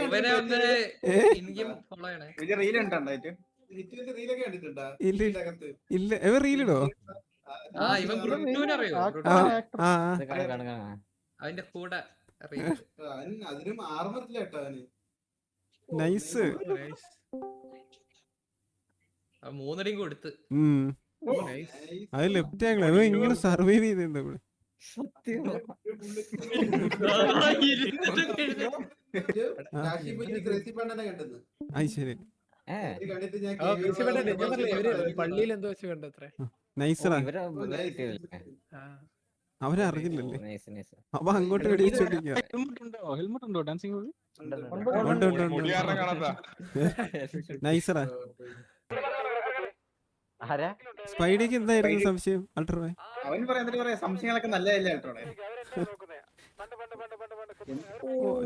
ഇവനെ ഒന്ന് ഏ? ഇൻഗെയിം ഫോളോ ചെയ്യണേ. റീൽ ഉണ്ടായിട്ട് ഇല്ല ഇല്ല എവ റീലിടോ? ആ ഇവൻ ബ്രുട്ടൂനെ അറിയോ? ആ ആ അതിന്റെ കൂടെ reel. അതിനും ആർമറില്ല കേട്ടോ അവന്. നൈസ്. ആ 3 അടിയും കൊടുത്ത്. അത് ലെഫ്റ്റ് ആംഗിൾ എവ ഇങ്ങനെ സർവൈവ് ചെയ്തെന്താ ഇവിടെ? അത് ശരി. പള്ളിയിൽ എന്തോ വെച്ച് കണ്ടത്രേ. നൈസറാ. അവരെ അറിഞ്ഞില്ലല്ലേ? അവ അങ്ങോട്ട് വെടിവെച്ചോണ്ടിരിക്കുക. നൈസറാ. സ്പൈഡിക്ക് എന്തായിരുന്നു സംശയം? അൾട്രോയെ അവൻ പറയാ സംശയങ്ങളൊക്കെ നല്ലതല്ലേ കേട്ടോടെ.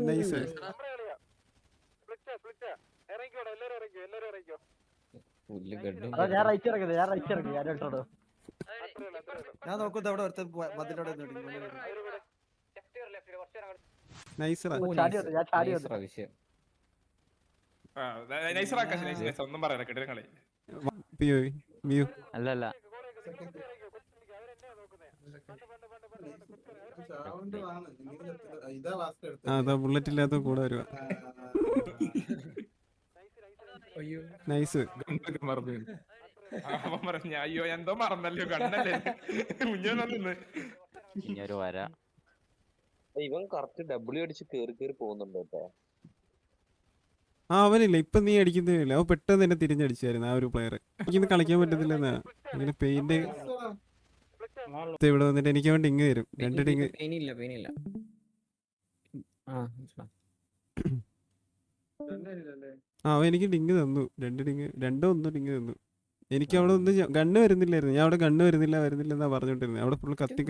നൈസ്. ഞാൻ നോക്കുന്നത് അവിടെ ഒരുത്തൻ മതിലോടെ നൈസറാ. ഒന്നും പറയാ കിടങ്ങളെ വ്യൂ അല്ലല്ല അതാ ബുള്ളറ്റ് ഇല്ലാത്ത കൂടെ വരുവാ. നൈസ്. അവൻ പറഞ്ഞ അയ്യോ എന്തോ മറന്നല്ലോ കണ്ണല്ലേ കുഞ്ഞൊന്നു. ഇനിയൊരു വര. ഇവൻ കറക്റ്റ് ഡബ്ല്യു അടിച്ച് കേറി പോകുന്നുണ്ട് കേട്ടോ. ആ അവനില്ല ഇപ്പൊ നീ അടിക്കുന്നില്ല. അവൻ പെട്ടെന്ന് തന്നെ തിരിഞ്ഞടിച്ചായിരുന്നു ആ ഒരു പ്ലെയർ. എനിക്കിന്ന് കളിക്കാൻ പറ്റത്തില്ലെന്നാ അങ്ങനെ പെയിന്റ് ഇവിടെ വന്നിട്ട് എനിക്ക് വേണ്ടി ഡിങ് തരും. 2 ഡിങ്. ആ അവൻ എനിക്ക് ഡിങ് തന്നു. 2 ഡിങ് 1 ഡിങ് തന്നു. എനിക്ക് അവിടെ ഒന്നും ഗണ്ണ് വരുന്നില്ലായിരുന്നു. ഞാൻ അവിടെ ഗണ്ണ് വരുന്നില്ല എന്നാ പറഞ്ഞോണ്ടിരുന്നത്. അവിടെ ഫുൾ കത്തി